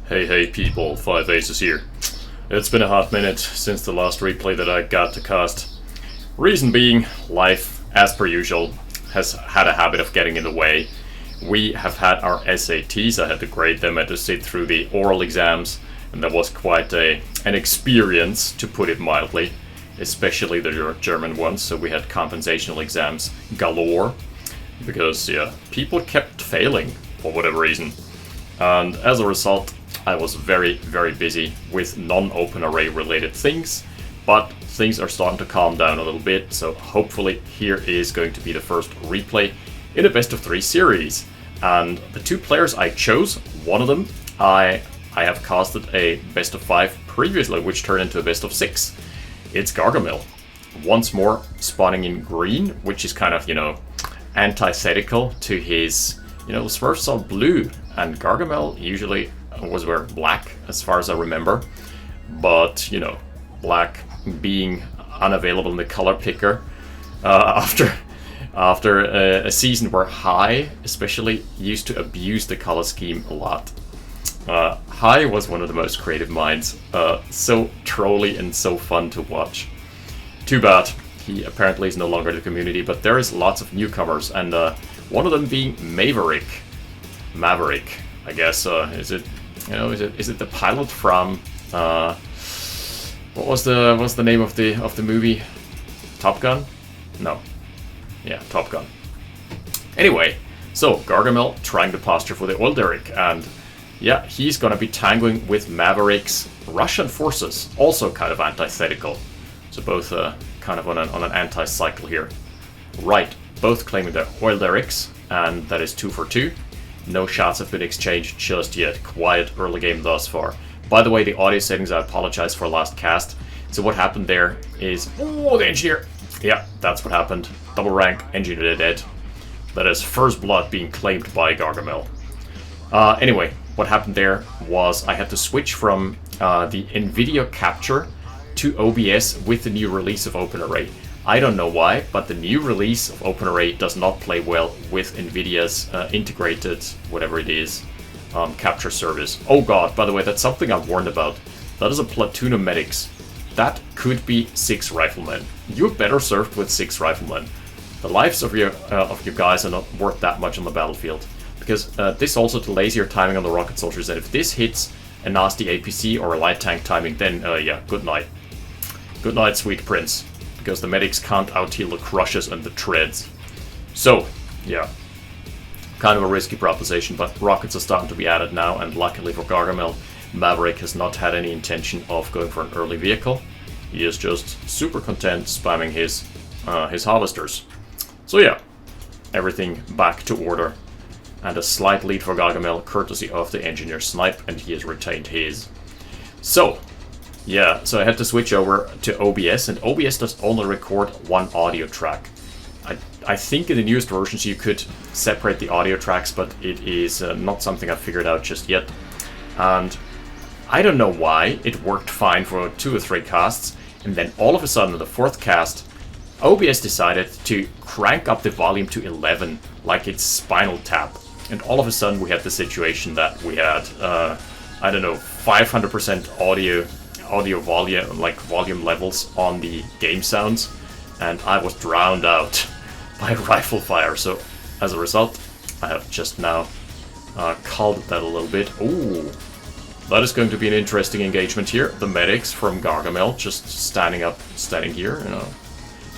Hey people, 5 Aces here. It's been a hot minute since the last replay that I got to cast. Reason being, life, as per usual, has had a habit of getting in the way. We have had our SATs, I had to grade them, I had to sit through the oral exams, and that was quite an experience, to put it mildly. Especially the German ones, so we had compensational exams galore. Because, yeah, people kept failing, for whatever reason. And as a result, I was very busy with non-OpenRA related things, but things are starting to calm down a little bit, so hopefully here is going to be the first replay in a best of 3 series. And the 2 players I chose, one of them I have casted a best of 5 previously, which turned into a best of 6. It's Gargamel. Once more spawning in green, which is kind of, antithetical to his, Smurfs are blue, and Gargamel usually was wearing black, as far as I remember. But, black being unavailable in the color picker after a season where High especially used to abuse the color scheme a lot. High was one of the most creative minds, so trolly and so fun to watch. Too bad he apparently is no longer in the community, but there is lots of newcomers, and one of them being Maverick, I guess. Is it the pilot from what was the name of the movie? Top Gun? No. Yeah, Top Gun. Anyway, so Gargamel trying to posture for the oil derrick, and yeah, he's gonna be tangling with Maverick's Russian forces, also kind of antithetical. So both kind of on an anti-cycle here. Right, both claiming their oil derricks, and that is 2 for 2. No shots have been exchanged just yet. Quiet early game thus far. By the way, the audio settings, I apologize for last cast. So what happened there is... Oh, the engineer! Yeah, that's what happened. Double rank, engineer dead. That is first blood being claimed by Gargamel. Anyway, what happened there was I had to switch from the NVIDIA capture to OBS with the new release of OpenRA. I don't know why, but the new release of OpenRA does not play well with NVIDIA's integrated, whatever it is, capture service. Oh god, by the way, that's something I've warned about. That is a platoon of medics. That could be 6 riflemen. You're better served with 6 riflemen. The lives of your guys are not worth that much on the battlefield, because this also delays your timing on the rocket soldiers, and if this hits a nasty APC or a light tank timing, then yeah, good night. Good night, sweet prince. Because the medics can't outheal the crushes and the treads. So, yeah. Kind of a risky proposition, but rockets are starting to be added now, and luckily for Gargamel, Maverick has not had any intention of going for an early vehicle. He is just super content spamming his harvesters. So yeah, everything back to order. And a slight lead for Gargamel, courtesy of the engineer snipe, and he has retained his. So, yeah, so I had to switch over to OBS, and OBS does only record 1 audio track. I think in the newest versions you could separate the audio tracks, but it is not something I've figured out just yet. And I don't know why it worked fine for 2 or 3 casts, and then all of a sudden, in the 4th cast, OBS decided to crank up the volume to 11, like it's Spinal Tap. And all of a sudden we had the situation that we had, I don't know, 500% audio volume, like volume levels on the game sounds, and I was drowned out by rifle fire. So as a result, I have just now culled that a little bit. Ooh, that is going to be an interesting engagement here. The medics from Gargamel just standing here,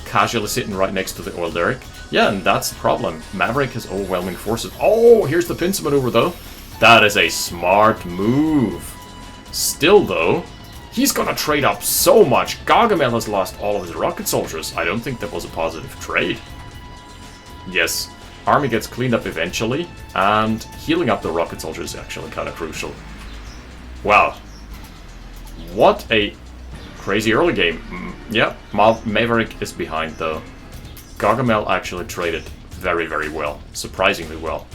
casually sitting right next to the oil derrick. Yeah, and that's the problem. Maverick has overwhelming forces. Oh, here's the pincer maneuver though. That is a smart move. Still though, he's gonna trade up so much. Gargamel has lost all of his rocket soldiers. I don't think that was a positive trade. Yes, army gets cleaned up eventually, and healing up the rocket soldiers is actually kind of crucial. Wow. What a crazy early game. Yeah, Maverick is behind though. Gargamel actually traded very well. Surprisingly well.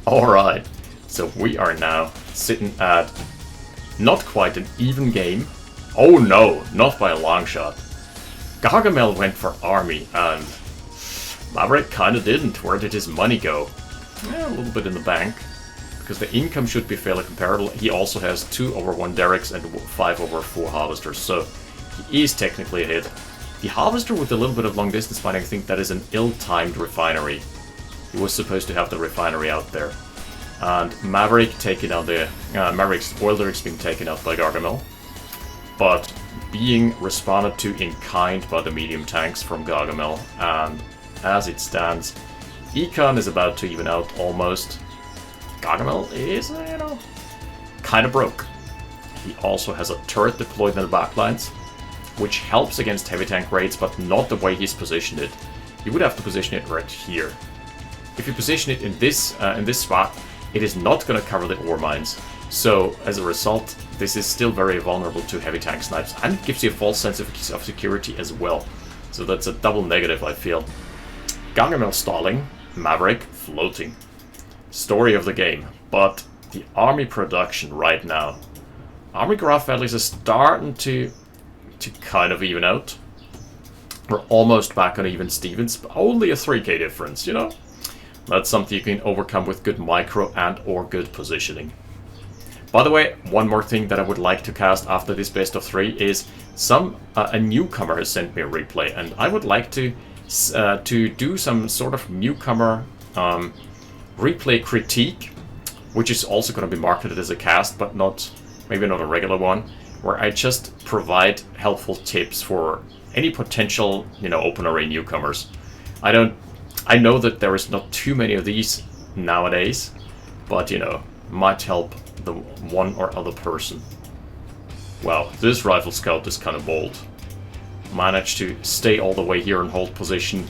Alright, so we are now sitting at not quite an even game. Oh no, not by a long shot. Gargamel went for army, and Maverick kinda didn't. Where did his money go? A little bit in the bank. because the income should be fairly comparable. He also has 2/1 derricks and 5/4 harvesters, so he is technically ahead. The harvester with a little bit of long distance mining, I think that is an ill-timed refinery. He was supposed to have the refinery out there. And Maverick taking out the Maverick's oil derricks being taken out by Gargamel, but being responded to in kind by the medium tanks from Gargamel. And as it stands, Econ is about to even out almost. Gargamel is, you know, kind of broke. He also has a turret deployed in the backlines, which helps against heavy tank raids, but not the way he's positioned it. You would have to position it right here. If you position it in this spot, it is not going to cover the ore mines. So as a result, this is still very vulnerable to heavy tank snipes, and it gives you a false sense of security as well. So that's a double negative, I feel. Gargamel stalling, Maverick floating. Story of the game. But the army production right now. Army graph values are starting to kind of even out. We're almost back on even Stevens, but only a 3k difference, you know? That's something you can overcome with good micro and or good positioning. By the way, one more thing that I would like to cast after this best of 3 is a newcomer has sent me a replay, and I would like to do some sort of newcomer replay critique, which is also going to be marketed as a cast, but maybe not a regular one, where I just provide helpful tips for any potential, you know, OpenRA newcomers. I know that there is not too many of these nowadays, but, you know, might help the one or other person. Wow, this Rifle Scout is kind of bold. Managed to stay all the way here and hold position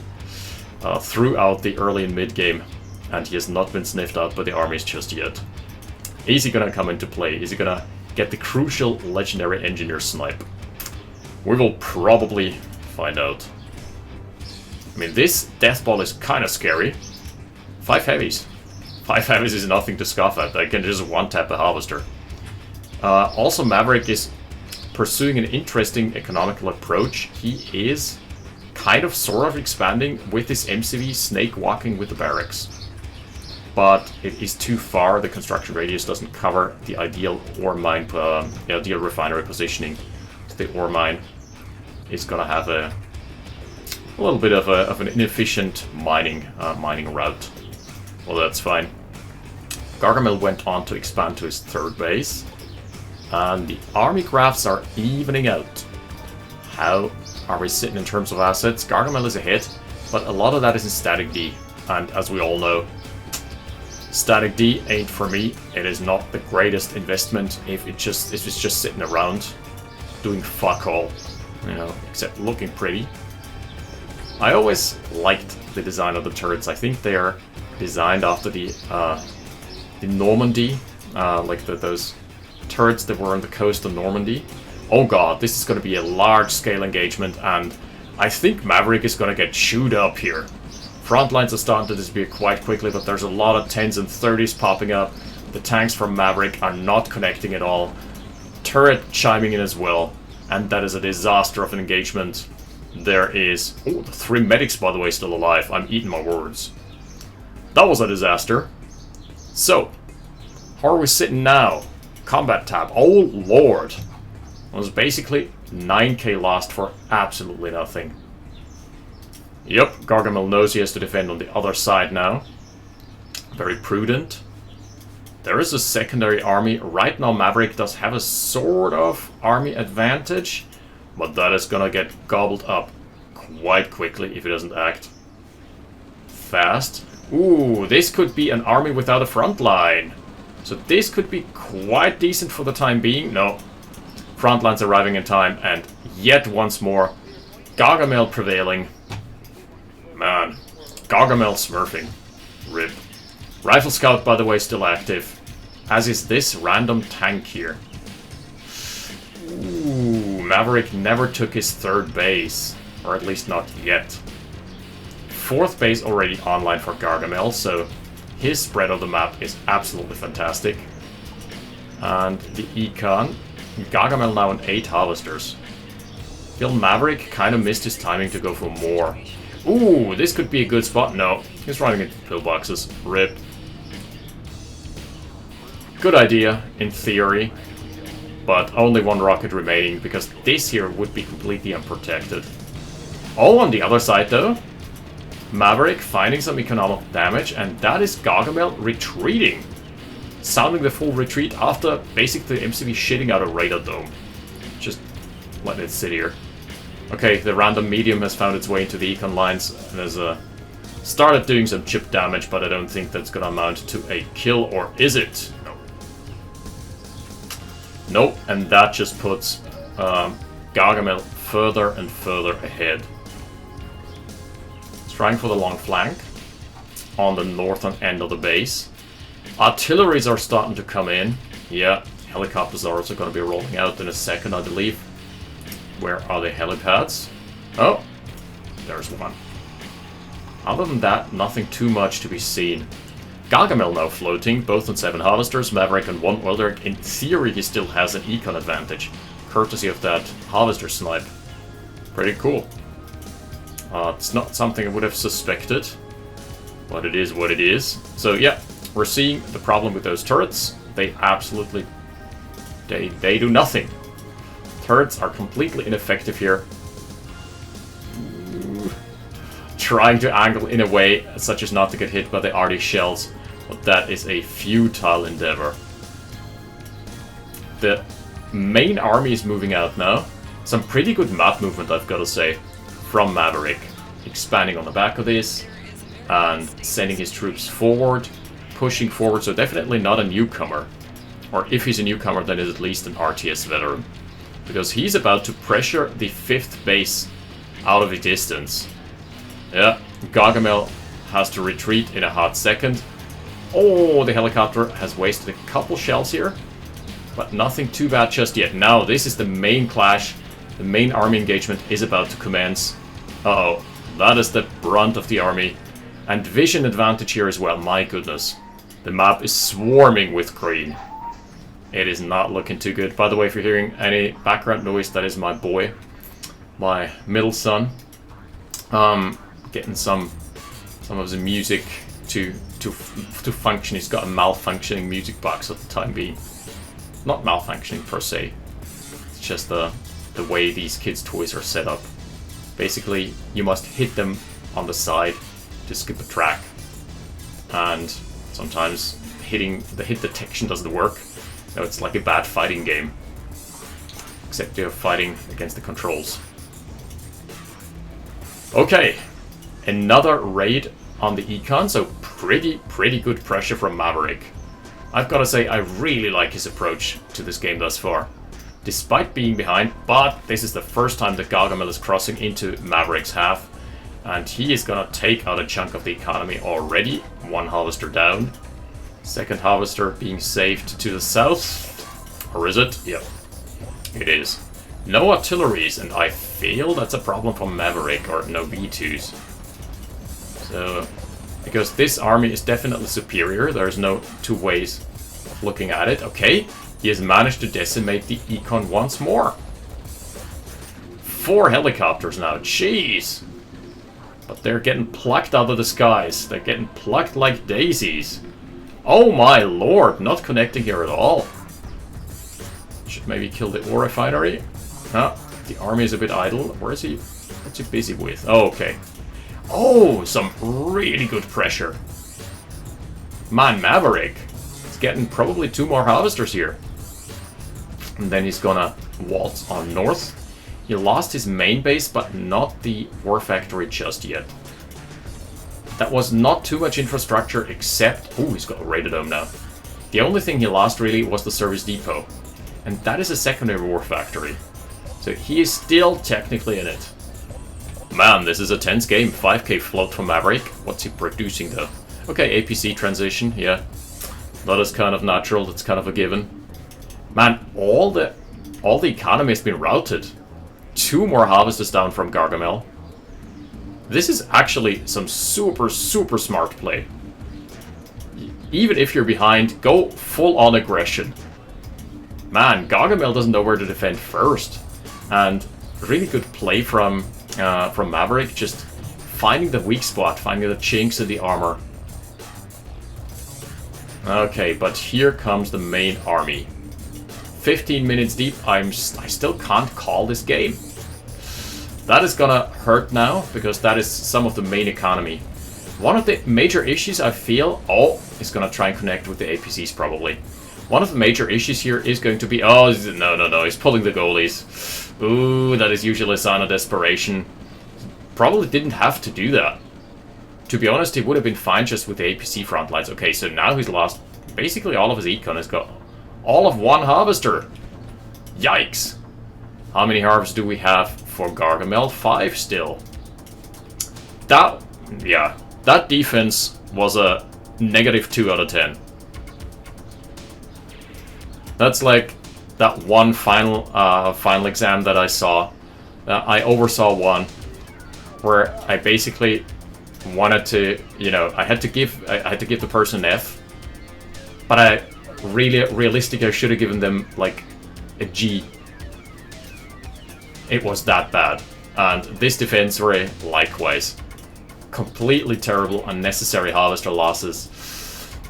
throughout the early and mid game, and he has not been sniffed out by the armies just yet. Is he gonna come into play? Is he gonna get the crucial legendary engineer snipe? We will probably find out. I mean, this death ball is kind of scary. 5 heavies. 5 heavies is nothing to scoff at. I can just one-tap a harvester. Also, Maverick is pursuing an interesting economical approach. He is kind of sort of expanding with his MCV snake walking with the barracks. But it is too far. The construction radius doesn't cover the ideal ore mine, ideal refinery positioning. The ore mine is gonna have a little bit of an inefficient mining route. Well, that's fine. Gargamel went on to expand to his 3rd base, and the army graphs are evening out. How are we sitting in terms of assets? Gargamel is ahead, but a lot of that is in static D, and as we all know, static D ain't for me. It is not the greatest investment if it's just sitting around doing fuck all, you know, except looking pretty. I always liked the design of the turrets. I think they are designed after the Normandy, like those turrets that were on the coast of Normandy. Oh god, this is going to be a large-scale engagement, and I think Maverick is going to get chewed up here. Front lines are starting to disappear quite quickly, but there's a lot of 10s and 30s popping up. The tanks from Maverick are not connecting at all. Turret chiming in as well, and that is a disaster of an engagement. There is... Oh, the 3 medics, by the way, still alive. I'm eating my words. That was a disaster. So, how are we sitting now? Combat tab. Oh, lord. It was basically 9k lost for absolutely nothing. Yep, Gargamel knows he has to defend on the other side now. Very prudent. There is a secondary army. Right now, Maverick does have a sort of army advantage, but that is gonna get gobbled up quite quickly if he doesn't act fast. Ooh, this could be an army without a front line. So this could be quite decent for the time being. No. Front lines arriving in time, and yet once more, Gargamel prevailing. Man, Gargamel smurfing. RIP. Rifle Scout, by the way, still active. As is this random tank here. Ooh, Maverick never took his 3rd base. Or at least not yet. 4th base already online for Gargamel, so his spread of the map is absolutely fantastic. And the econ. Gargamel now on 8 harvesters. Feel Maverick kind of missed his timing to go for more. Ooh, this could be a good spot. No, he's running into pillboxes. RIP. Good idea, in theory, but only one rocket remaining, because this here would be completely unprotected. Oh, on the other side though, Maverick finding some economic damage, and that is Gargamel retreating. Sounding the full retreat after basically MCV shitting out a radar dome. Just letting it sit here. Okay, the random medium has found its way into the econ lines and has started doing some chip damage, but I don't think that's gonna amount to a kill, or is it? No. Nope, and that just puts Gargamel further and further ahead. Trying for the long flank on the northern end of the base. Artilleries are starting to come in. Yeah, helicopters are also going to be rolling out in a second, I believe. Where are the helipads? Oh, there's one. Other than that, nothing too much to be seen. Gargamel now floating, both on 7 harvesters, Maverick and 1 oil derrick. In theory, he still has an econ advantage, courtesy of that harvester snipe. Pretty cool. It's not something I would have suspected, but it is what it is. So yeah, we're seeing the problem with those turrets. They absolutely... They do nothing. Turrets are completely ineffective here. Trying to angle in a way such as not to get hit by the RD shells, but that is a futile endeavor. The main army is moving out now. Some pretty good map movement, I've got to say, from Maverick. Expanding on the back of this and sending his troops forward, pushing forward, so definitely not a newcomer. Or if he's a newcomer, then he's at least an RTS veteran. Because he's about to pressure the 5th base out of the distance. Yeah, Gargamel has to retreat in a hot second. Oh, the helicopter has wasted a couple shells here, but nothing too bad just yet. Now, this is the main clash. The main army engagement is about to commence. Uh-oh, that is the brunt of the army. And vision advantage here as well, my goodness. The map is swarming with green. It is not looking too good. By the way, if you're hearing any background noise, that is my boy. My middle son. Getting some of the music to function. He's got a malfunctioning music box at the time being. Not malfunctioning per se. It's just the way these kids' toys are set up. Basically, you must hit them on the side to skip a track. And sometimes the hit detection doesn't work. No, it's like a bad fighting game. Except you're fighting against the controls. Okay. Another raid on the econ, so pretty good pressure from Maverick. I've got to say, I really like his approach to this game thus far. Despite being behind, but this is the first time that Gargamel is crossing into Maverick's half. And he is gonna take out a chunk of the economy already. 1 harvester down. 2nd harvester being saved to the south. Or is it? Yep. It is. No artilleries, and I feel that's a problem for Maverick, or no B2s. So, because this army is definitely superior, there's no two ways of looking at it. Okay, he has managed to decimate the econ once more. 4 helicopters now, jeez! But they're getting plucked out of the skies. They're getting plucked like daisies. Oh my lord, not connecting here at all. Should maybe kill the ore refinery. Ah, the army is a bit idle. Where is he? What's he busy with? Oh, okay. Oh, some really good pressure. Man, Maverick is getting probably 2 more harvesters here. And then he's gonna waltz on north. He lost his main base, but not the ore factory just yet. That was not too much infrastructure except... Oh, he's got a radar dome now. The only thing he lost really was the service depot. And that is a secondary ore factory. So he is still technically in it. Man, this is a tense game. 5k float from Maverick. What's he producing though? Okay, APC transition, yeah. That is kind of natural, that's kind of a given. Man, all the economy has been routed. 2 more harvesters down from Gargamel. This is actually some super smart play. Even if you're behind, go full on aggression. Man, Gargamel doesn't know where to defend first. And really good play from Maverick, just finding the weak spot, finding the chinks in the armor. Okay, but here comes the main army. 15 minutes deep. I still can't call this game. That is gonna hurt now, because that is some of the main economy. One of the major issues I feel... Oh, it's gonna try and connect with the APCs probably. One of the major issues here is going to be... Oh, no, he's pulling the goalies. Ooh, that is usually a sign of desperation. Probably didn't have to do that. To be honest, he would have been fine just with the APC front lines. Okay, so now he's lost basically all of his econ. He's got all of one harvester. Yikes. How many harvests do we have for Gargamel? 5 still. That defense was a -2 out of 10. That's like that one final exam that I saw. I oversaw one where I basically wanted to, I had to give the person an F, but I realistically I should have given them like a G. It was that bad. And this defense array, likewise. Completely terrible, unnecessary harvester losses.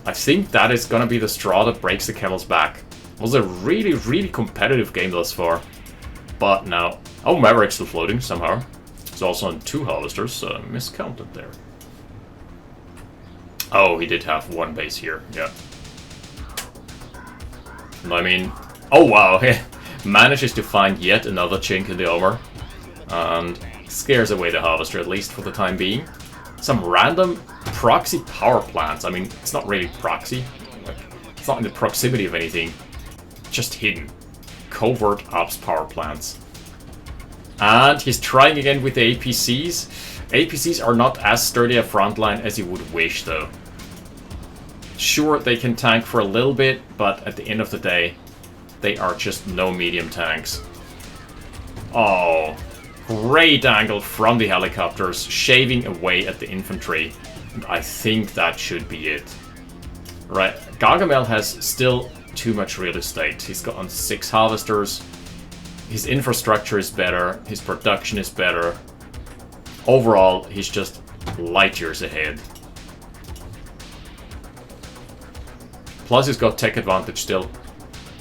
I think that is gonna be the straw that breaks the camel's back. It was a really, really competitive game thus far. But now... Oh, Maverick's still floating somehow. He's also on 2 harvesters, miscounted there. Oh, he did have 1 base here, yeah. I mean... Oh, wow, manages to find yet another chink in the armor. And scares away the harvester, at least for the time being. Some random proxy power plants. I mean, it's not really proxy. It's not in the proximity of anything. Just hidden. Covert ops power plants. And he's trying again with the APCs. APCs are not as sturdy a frontline as you would wish, though. Sure, they can tank for a little bit, but at the end of the day, they are just no medium tanks. Oh, great angle from the helicopters, shaving away at the infantry. And I think that should be it. Right, Gargamel has still too much real estate. He's got on 6 harvesters. His infrastructure is better. His production is better. Overall, he's just light years ahead. Plus, he's got tech advantage still.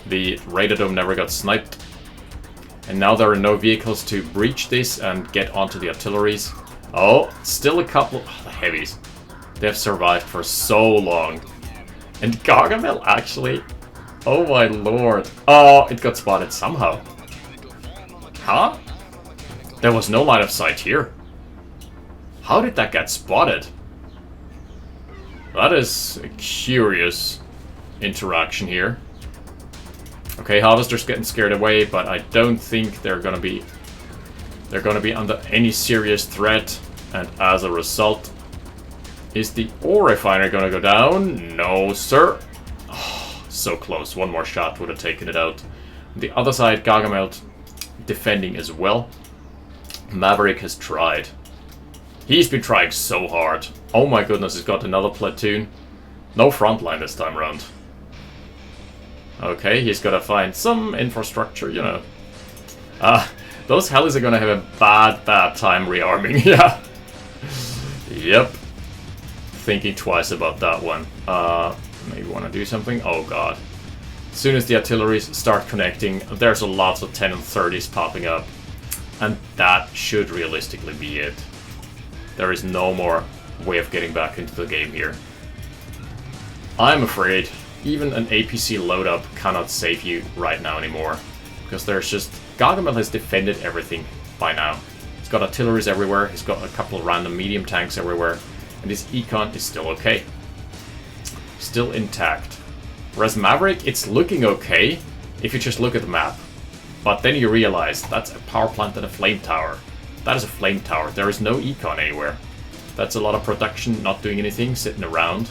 The Raiderdome never got sniped. And now there are no vehicles to breach this and get onto the artilleries. Oh, still a couple... Oh, the heavies. They have survived for so long. And Gargamel actually... Oh my lord. Oh, it got spotted somehow. Huh? There was no line of sight here. How did that get spotted? That is a curious interaction here. Okay, Harvester's getting scared away, but I don't think they're gonna be under any serious threat, and as a result, is the ore refiner gonna go down? No, sir. Oh, so close. One more shot would have taken it out. On the other side, Gargamel defending as well. Maverick has tried. He's been trying so hard. Oh my goodness, he's got another platoon. No front line this time around. Okay, he's got to find some infrastructure, you know. Those helis are going to have a bad time rearming, yeah. Yep. Thinking twice about that one. Maybe want to do something? Oh god. As soon as the artilleries start connecting, there's a lot of 10 and 30s popping up. And that should realistically be it. There is no more way of getting back into the game here. I'm afraid even an APC load-up cannot save you right now anymore. Because there's just... Gargamel has defended everything by now. He's got artilleries everywhere, he's got a couple of random medium tanks everywhere, and his econ is still okay. Still intact. Whereas Maverick, it's looking okay if you just look at the map. But then you realize that's a power plant and a flame tower. That is a flame tower. There is no econ anywhere. That's a lot of production not doing anything, sitting around.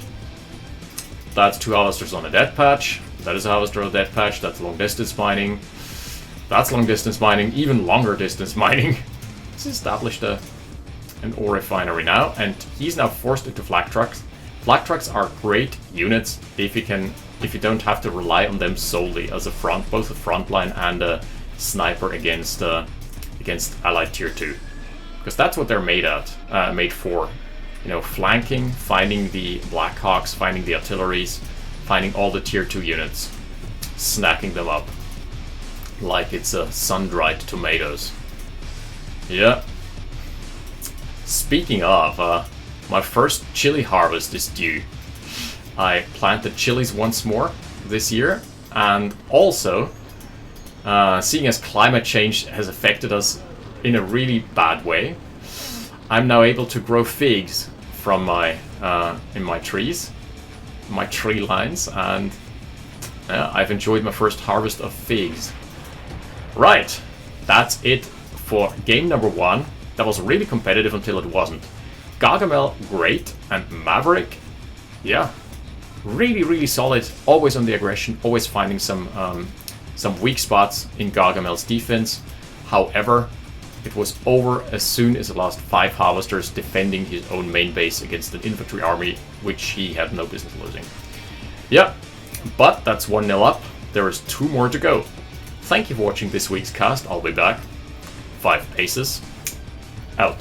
That's 2 harvesters on a death patch. That is a harvester on a death patch. That's long distance mining. That's long distance mining. Even longer distance mining. He's established an ore refinery now, and he's now forced into flak trucks. Flak trucks are great units if you don't have to rely on them solely as a front, both a frontline and a sniper against Allied Tier 2. Because that's what they're made for. You know, flanking, finding the Blackhawks, finding the artilleries, finding all the tier 2 units, snacking them up like it's sun-dried tomatoes. Yeah. Speaking of, my first chili harvest is due. I planted chilies once more this year, and also, seeing as climate change has affected us in a really bad way, I'm now able to grow figs from my in my trees, my tree lines, and I've enjoyed my first harvest of figs. Right, that's it for game number 1. That was really competitive until it wasn't. Gargamel, great, and Maverick, yeah, really solid. Always on the aggression, always finding some weak spots in Gargamel's defense. However, it was over as soon as the last 5 harvesters defending his own main base against an infantry army, which he had no business losing. Yeah, but that's 1-0 up. There is 2 more to go. Thank you for watching this week's cast. I'll be back. 5 paces. Out.